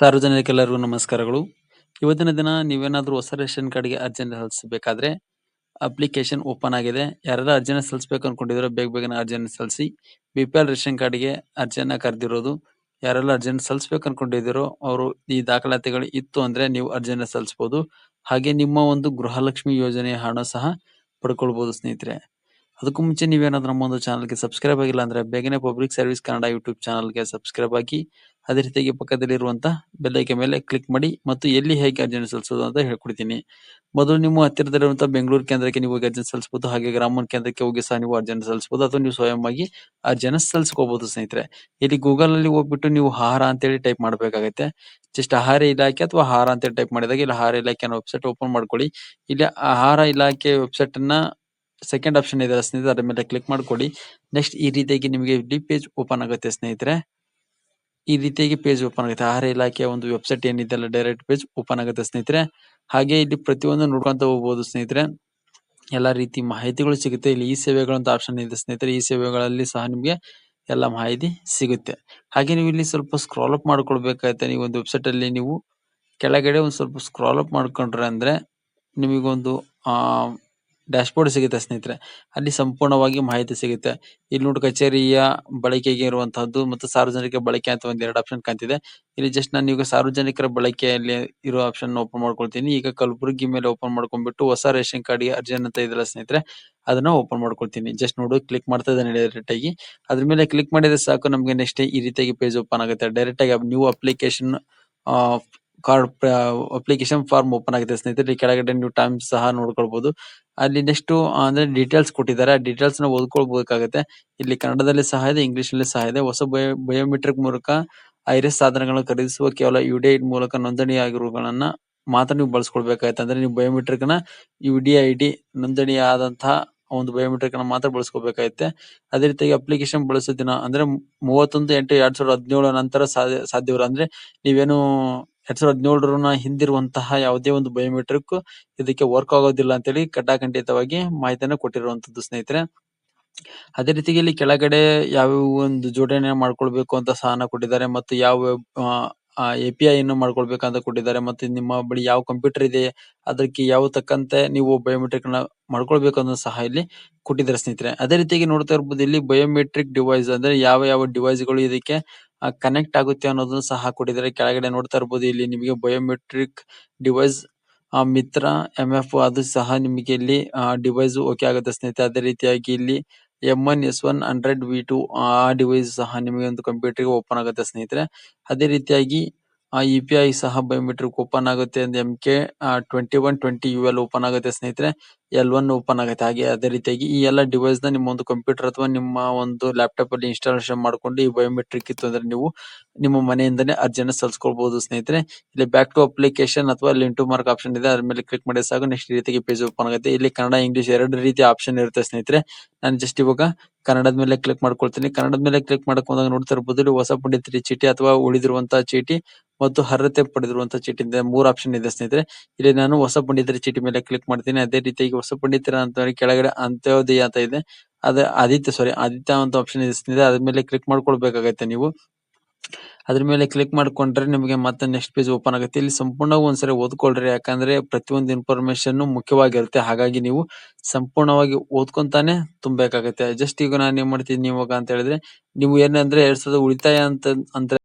ಸಾರ್ವಜನಿಕರೆಲ್ಲರಿಗೂ ನಮಸ್ಕಾರಗಳು. ಇವತ್ತಿನ ದಿನ ನೀವೇನಾದ್ರೂ ಹೊಸ ರೇಷನ್ ಕಾರ್ಡ್‌ಗೆ ಅರ್ಜಿಯನ್ನು ಸಲ್ಲಿಸಬೇಕಾದ್ರೆ ಅಪ್ಲಿಕೇಶನ್ ಓಪನ್ ಆಗಿದೆ. ಯಾರೆಲ್ಲ ಅರ್ಜಿನ ಸಲ್ಲಿಸಬೇಕು ಅನ್ಕೊಂಡಿದ್ದೀರೋ ಬೇಗ ಬೇಗನೆ ಅರ್ಜಿಯನ್ನು ಸಲ್ಲಿಸಿ. ಬಿಪಿಎಲ್ ರೇಷನ್ ಕಾರ್ಡ್‌ಗೆ ಅರ್ಜಿಯನ್ನ ಕರೆದಿರೋದು. ಯಾರೆಲ್ಲ ಅರ್ಜಿಯನ್ನು ಸಲ್ಲಿಸಬೇಕು ಅನ್ಕೊಂಡಿದ್ದೀರೋ ಅವರು ಈ ದಾಖಲಾತಿಗಳು ಇತ್ತು ಅಂದ್ರೆ ನೀವು ಅರ್ಜಿಯನ್ನ ಸಲ್ಲಿಸಬಹುದು. ಹಾಗೆ ನಿಮ್ಮ ಒಂದು ಗೃಹಲಕ್ಷ್ಮಿ ಯೋಜನೆಯ ಹಣ ಸಹ ಪಡ್ಕೊಳ್ಬಹುದು ಸ್ನೇಹಿತರೆ. ಅದಕ್ಕೂ ಮುಂಚೆ ನೀವೇನಾದ್ರೂ ನಮ್ಮ ಒಂದು ಚಾನಲ್‌ಗೆ ಸಬ್ಸ್ಕ್ರೈಬ್ ಆಗಿಲ್ಲ ಅಂದ್ರೆ ಬೇಗನೆ ಪಬ್ಲಿಕ್ ಸರ್ವಿಸ್ ಕನ್ನಡ ಯೂಟ್ಯೂಬ್ ಚಾನಲ್‌ಗೆ ಸಬ್ಸ್ಕ್ರೈಬ್ ಆಗಿ. ಅದೇ ರೀತಿಯಾಗಿ ಪಕ್ಕದಲ್ಲಿರುವಂತಹ ಬೆಲ್ ಐಕಾನ್ ಮೇಲೆ ಕ್ಲಿಕ್ ಮಾಡಿ ಮತ್ತು ಎಲ್ಲಿ ಹೇಗೆ ಅರ್ಜಿಯನ್ನು ಸಲ್ಲಿಸೋದು ಅಂತ ಹೇಳ್ಕೊಡ್ತೀನಿ. ಮೊದಲು ನಿಮ್ಮ ಹತ್ತಿರದಲ್ಲಿರುವಂತಹ ಬೆಂಗಳೂರು ಕೇಂದ್ರಕ್ಕೆ ನೀವು ಹೋಗಿ ಅರ್ಜಿಯನ್ನು ಸಲ್ಲಿಸಬಹುದು. ಹಾಗೆ ಗ್ರಾಮೀಣ ಕೇಂದ್ರಕ್ಕೆ ಹೋಗಿ ಸಹ ನೀವು ಅರ್ಜಿಯನ್ನು ಸಲ್ಲಿಸಬಹುದು ಅಥವಾ ನೀವು ಸ್ವಯಂವಾಗಿ ಅರ್ಜಿಯನ್ನು ಸಲ್ಲಿಸ್ಕೋಬಹುದು ಸ್ನೇಹಿತರೆ. ಇಲ್ಲಿ ಗೂಗಲ್ ಅಲ್ಲಿ ಹೋಗ್ಬಿಟ್ಟು ನೀವು ಆಹಾರ ಅಂತೇಳಿ ಟೈಪ್ ಮಾಡಬೇಕಾಗುತ್ತೆ. ಜಸ್ಟ್ ಆಹಾರ ಇಲಾಖೆ ಅಥವಾ ಆಹಾರ ಅಂತೇಳಿ ಟೈಪ್ ಮಾಡಿದಾಗ ಇಲ್ಲಿ ಆಹಾರ ಇಲಾಖೆ ಅನ್ನೋ ವೆಬ್ಸೈಟ್ ಓಪನ್ ಮಾಡ್ಕೊಳ್ಳಿ. ಇಲ್ಲಿ ಆಹಾರ ಇಲಾಖೆ ವೆಬ್ಸೈಟ್ ಅನ್ನ ಸೆಕೆಂಡ್ ಆಪ್ಷನ್ ಇದೆ ಸ್ನೇಹಿತರೆ, ಅದರ ಮೇಲೆ ಕ್ಲಿಕ್ ಮಾಡ್ಕೊಳ್ಳಿ. ನೆಕ್ಸ್ಟ್ ಈ ರೀತಿಯಾಗಿ ನಿಮಗೆ ಇಲ್ಲಿ ಪೇಜ್ ಓಪನ್ ಆಗುತ್ತೆ ಸ್ನೇಹಿತರೆ. ಈ ರೀತಿಯಾಗಿ ಪೇಜ್ ಓಪನ್ ಆಗುತ್ತೆ. ಆಹಾರ ಇಲಾಖೆಯ ಒಂದು ವೆಬ್ಸೈಟ್ ಏನಿದೆ ಅಲ್ಲ ಡೈರೆಕ್ಟ್ ಪೇಜ್ ಓಪನ್ ಆಗುತ್ತೆ ಸ್ನೇಹಿತರೆ. ಹಾಗೆ ಇಲ್ಲಿ ಪ್ರತಿಯೊಂದು ನೋಡ್ಕೊಂತ ಹೋಗ್ಬೋದು ಸ್ನೇಹಿತರೆ. ಎಲ್ಲಾ ರೀತಿ ಮಾಹಿತಿಗಳು ಸಿಗುತ್ತೆ. ಇಲ್ಲಿ ಈ ಸೇವೆಗಳು ಅಂತ ಆಪ್ಷನ್ ಇದೆ ಸ್ನೇಹಿತರೆ. ಈ ಸೇವೆಗಳಲ್ಲಿ ಸಹ ನಿಮಗೆ ಎಲ್ಲ ಮಾಹಿತಿ ಸಿಗುತ್ತೆ. ಹಾಗೆ ನೀವು ಇಲ್ಲಿ ಸ್ವಲ್ಪ ಸ್ಕ್ರಾಲ್ ಅಪ್ ಮಾಡ್ಕೊಳ್ಬೇಕಾಗುತ್ತೆ. ನೀವು ಒಂದು ವೆಬ್ಸೈಟ್ ಅಲ್ಲಿ ನೀವು ಕೆಳಗಡೆ ಒಂದು ಸ್ವಲ್ಪ ಸ್ಕ್ರಾಲ್ ಅಪ್ ಮಾಡ್ಕೊಂಡ್ರೆ ಅಂದ್ರೆ ನಿಮಗೊಂದು ಆ ಡ್ಯಾಶ್ಬೋರ್ಡ್ ಸಿಗುತ್ತೆ ಸ್ನೇಹಿತರೆ. ಅಲ್ಲಿ ಸಂಪೂರ್ಣವಾಗಿ ಮಾಹಿತಿ ಸಿಗುತ್ತೆ. ಇಲ್ಲಿ ನೋಡಿ ಕಚೇರಿಯ ಬಳಕೆಗೆ ಇರುವಂತಹದ್ದು ಮತ್ತು ಸಾರ್ವಜನಿಕ ಬಳಕೆ ಅಂತ ಒಂದ್ ಎರಡು ಆಪ್ಷನ್ ಕಾಣ್ತಿದೆ. ಇಲ್ಲಿ ಜಸ್ಟ್ ನಾನು ಈಗ ಸಾರ್ವಜನಿಕರ ಬಳಕೆಯಲ್ಲಿ ಇರೋ ಆಪ್ಷನ್ ಓಪನ್ ಮಾಡ್ಕೊಳ್ತೀನಿ. ಈಗ ಕಲಬುರಗಿ ಮೇಲೆ ಓಪನ್ ಮಾಡ್ಕೊಂಡ್ಬಿಟ್ಟು ಹೊಸ ರೇಷನ್ ಕಾರ್ಡ್‌ಗೆ ಅರ್ಜಿ ಅಂತ ಇದೆಯಲ್ಲ ಸ್ನೇಹಿತರೆ, ಅದನ್ನ ಓಪನ್ ಮಾಡ್ಕೊಳ್ತೀನಿ. ಜಸ್ಟ್ ನೋಡು ಕ್ಲಿಕ್ ಮಾಡ್ತಾ ಇದ್ದೇನೆ ಡೈರೆಕ್ಟ್ ಆಗಿ. ಅದ್ರ ಮೇಲೆ ಕ್ಲಿಕ್ ಮಾಡಿದ್ರೆ ಸಾಕು, ನಮಗೆ ನೆಕ್ಸ್ಟ್ ಈ ರೀತಿಯಾಗಿ ಪೇಜ್ ಓಪನ್ ಆಗುತ್ತೆ. ಡೈರೆಕ್ಟ್ ಆಗಿ new application card application form open ಆಗಿದೆ ಸ್ನೇಹಿತರೆ. ಈ ಕೆಳಗಡೆ ನೀವು ಟೈಮ್ ಸಹ ನೋಡ್ಕೊಳ್ಬಹುದು. ಅಲ್ಲಿ ನೆಕ್ಸ್ಟ್ ಅಂದ್ರೆ ಡೀಟೇಲ್ಸ್ ಕೊಟ್ಟಿದ್ದಾರೆ. ಆ ಡೀಟೇಲ್ಸ್ ನ ಓದ್ಕೊಳ್ಬೇಕಾಗುತ್ತೆ. ಇಲ್ಲಿ ಕನ್ನಡದಲ್ಲಿ ಸಹ ಇದೆ, ಇಂಗ್ಲಿಷ್ ನಲ್ಲಿ ಸಹ ಇದೆ. ಹೊಸ ಬಯೋಮೆಟ್ರಿಕ್ ಮೂಲಕ ಐರಿಸ್ ಸಾಧನಗಳನ್ನು ಖರೀದಿಸುವ ಕೇವಲ ಯುಡಿಐಡಿ ಮೂಲಕ ನೋಂದಣಿಯಾಗಿರುವುಗಳನ್ನ ಮಾತ್ರ ನೀವು ಬಳಸ್ಕೊಳ್ಬೇಕಾಗುತ್ತೆ. ಅಂದ್ರೆ ನೀವು ಬಯೋಮೆಟ್ರಿಕ್ ನ ಯುಡಿಐಡಿ ನೋಂದಣಿ ಆದಂತಹ ಒಂದು ಬಯೋಮೆಟ್ರಿಕ್ ಅನ್ನ ಮಾತ್ರ ಬಳಸ್ಕೋಬೇಕಾಗುತ್ತೆ. ಅದೇ ರೀತಿಯಾಗಿ ಅಪ್ಲಿಕೇಶನ್ ಬಳಸೋ ದಿನ ಅಂದ್ರೆ 31/8/2017 ನಂತರ ಸಾಧ್ಯವಿಲ್ಲ. ಅಂದ್ರೆ ನೀವೇನು 2017 ಹಿಂದಿರುವಂತಹ ಯಾವುದೇ ಒಂದು ಬಯೋಮೆಟ್ರಿಕ್ ಇದಕ್ಕೆ ವರ್ಕ್ ಆಗೋದಿಲ್ಲ ಅಂತೇಳಿ ಕಡ್ಡಾಖಂಡಿತವಾಗಿ ಮಾಹಿತಿಯನ್ನ ಕೊಟ್ಟಿರುವಂತದ್ದು ಸ್ನೇಹಿತರೆ. ಅದೇ ರೀತಿಗೆ ಇಲ್ಲಿ ಕೆಳಗಡೆ ಯಾವ್ಯಾವ ಒಂದು ಜೋಡಣೆ ಮಾಡ್ಕೊಳ್ಬೇಕು ಅಂತ ಸಹ ಕೊಟ್ಟಿದ್ದಾರೆ ಮತ್ತು ಯಾವ API ಅನ್ನು ಮಾಡ್ಕೊಳ್ಬೇಕಂತ ಕೊಟ್ಟಿದ್ದಾರೆ ಮತ್ತು ನಿಮ್ಮ ಬಳಿ ಯಾವ ಕಂಪ್ಯೂಟರ್ ಇದೆ ಅದಕ್ಕೆ ಯಾವ ತಕ್ಕಂತೆ ನೀವು ಬಯೋಮೆಟ್ರಿಕ್ ನ ಮಾಡ್ಕೊಳ್ಬೇಕು ಅನ್ನೋದು ಸಹ ಇಲ್ಲಿ ಕೊಟ್ಟಿದ್ದಾರೆ ಸ್ನೇಹಿತರೆ. ಅದೇ ರೀತಿಯಾಗಿ ನೋಡ್ತಾ ಇರ್ಬೋದು ಇಲ್ಲಿ ಬಯೋಮೆಟ್ರಿಕ್ ಡಿವೈಸ್ ಅಂದ್ರೆ ಯಾವ ಯಾವ ಡಿವೈಸ್ ಗಳು ಇದಕ್ಕೆ ಕನೆಕ್ಟ್ ಆಗುತ್ತೆ ಅನ್ನೋದನ್ನು ಸಹ ಕೊಟ್ಟಿದ್ದಾರೆ. ಕೆಳಗಡೆ ನೋಡ್ತಾ ಇರ್ಬೋದು ಇಲ್ಲಿ ನಿಮಗೆ ಬಯೋಮೆಟ್ರಿಕ್ ಡಿವೈಸ್ ಮಿತ್ರ MF ಅದು ಸಹ ನಿಮಗೆ ಇಲ್ಲಿ ಡಿವೈಸ್ ಓಕೆ ಆಗುತ್ತೆ ಸ್ನೇಹಿತರೆ. ಅದೇ ರೀತಿಯಾಗಿ ಇಲ್ಲಿ M1 S1 100V2 ಆ ಡಿವೈಸ್ ಸಹ ನಿಮಗೆ ಒಂದು ಕಂಪ್ಯೂಟರ್ಗೆ ಓಪನ್ ಆಗುತ್ತೆ ಸ್ನೇಹಿತರೆ. ಅದೇ ರೀತಿಯಾಗಿ EPI ಸಹ ಬಯೋಮೆಟ್ರಿಕ್ ಓಪನ್ ಆಗುತ್ತೆ. MK2120UL ಓಪನ್ ಆಗುತ್ತೆ ಸ್ನೇಹಿತರೆ. L1 ಓಪನ್ ಆಗುತ್ತೆ. ಹಾಗೆ ಅದೇ ರೀತಿಯಾಗಿ ಈ ಎಲ್ಲ ಡಿವೈಸ್ ನ ನಿಮ್ಮ ಒಂದು ಕಂಪ್ಯೂಟರ್ ಅಥವಾ ನಿಮ್ಮ ಒಂದು ಲ್ಯಾಪ್ಟಾಪ್ ಅಲ್ಲಿ ಇನ್ಸ್ಟಾಲೇಷನ್ ಮಾಡ್ಕೊಂಡು ಈ ಬಯೋಮೆಟ್ರಿಕ್ ಇತ್ತು ಅಂದ್ರೆ ನೀವು ನಿಮ್ಮ ಮನೆಯಿಂದನೇ ಅರ್ಜಿಯನ್ನು ಸಲ್ಲಿಸ್ಕೊಳ್ಬಹುದು ಸ್ನೇಹಿತರೆ. ಇಲ್ಲಿ ಬ್ಯಾಕ್ ಟು ಅಪ್ಲಿಕೇಶನ್ ಅಥವಾ ಲಿಂಕ್ ಟು ಮಾರ್ಕ್ ಆಪ್ಷನ್ ಇದೆ, ಅದ್ರ ಮೇಲೆ ಕ್ಲಿಕ್ ಮಾಡಿ ಸಾಕು. ನೆಕ್ಸ್ಟ್ ಈ ರೀತಿಗೆ ಪೇಜ್ ಓಪನ್ ಆಗುತ್ತೆ. ಇಲ್ಲಿ ಕನ್ನಡ ಇಂಗ್ಲಿಷ್ ಎರಡು ರೀತಿಯ ಆಪ್ಷನ್ ಇರುತ್ತೆ ಸ್ನೇಹಿತರೆ. ನಾನು ಜಸ್ಟ್ ಇವಾಗ ಕನ್ನಡದ ಮೇಲೆ ಕ್ಲಿಕ್ ಮಾಡ್ಕೊಳ್ತೀನಿ. ಕನ್ನಡದ ಮೇಲೆ ಕ್ಲಿಕ್ ಮಾಡಕ್ ಹೋದಾಗ ನೋಡ್ತಾ ಇರಬಹುದು ಇಲ್ಲಿ ಹೊಸ ಪಡಿತರ ಚೀಟಿ ಅಥವಾ ಉಳಿದಿರುವಂತಹ ಚೀಟಿ ಮತ್ತು ಅರ್ಹತೆ ಪಡೆದಿರುವಂತಹ ಚೀಟಿ ಇದೆ. 3 ಆಪ್ಷನ್ ಇದೆ ಸ್ನೇಹಿತರೆ. ಇಲ್ಲಿ ನಾನು ಹೊಸ ಪಡಿತರ ಚೀಟಿ ಮೇಲೆ ಕ್ಲಿಕ್ ಮಾಡ್ತೀನಿ. ಅದೇ ರೀತಿಯಾಗಿ ಹೊಸ ಪಡಿತರ ಅಂತ ಕೆಳಗಡೆ ಅಂತ್ಯೋದಯ ಅಂತ ಇದೆ, ಅದೇ ಆದಿತ್ಯ ಅಂತ ಆಪ್ಷನ್ ಇದೆ ಸ್ನೇಹಿತರೆ. ಅದ್ರ ಮೇಲೆ ಕ್ಲಿಕ್ ಮಾಡ್ಕೊಳ್ಬೇಕಾಗತ್ತೆ ನೀವು. ಅದ್ರ ಮೇಲೆ ಕ್ಲಿಕ್ ಮಾಡ್ಕೊಂಡ್ರೆ ನಿಮಗೆ ಮತ್ತೆ ನೆಕ್ಸ್ಟ್ ಪೇಜ್ ಓಪನ್ ಆಗುತ್ತೆ. ಇಲ್ಲಿ ಸಂಪೂರ್ಣವಾಗಿ ಒಂದ್ಸರಿ ಓದ್ಕೊಳ್ರಿ, ಯಾಕಂದ್ರೆ ಪ್ರತಿಯೊಂದು ಇನ್ಫಾರ್ಮೇಶನ್ ಮುಖ್ಯವಾಗಿರುತ್ತೆ. ಹಾಗಾಗಿ ನೀವು ಸಂಪೂರ್ಣವಾಗಿ ಓದ್ಕೊಂತಾನೆ ತುಂಬಬೇಕಾಗತ್ತೆ. ಜಸ್ಟ್ ಈಗ ನಾನು ಏನ್ ಮಾಡ್ತೀನಿ ಇವಾಗ ಅಂತ ಹೇಳಿದ್ರೆ, ನೀವು ಏನಂದ್ರೆ 2000 ಉಳಿತಾಯ ಅಂತ ಅಂದ್ರೆ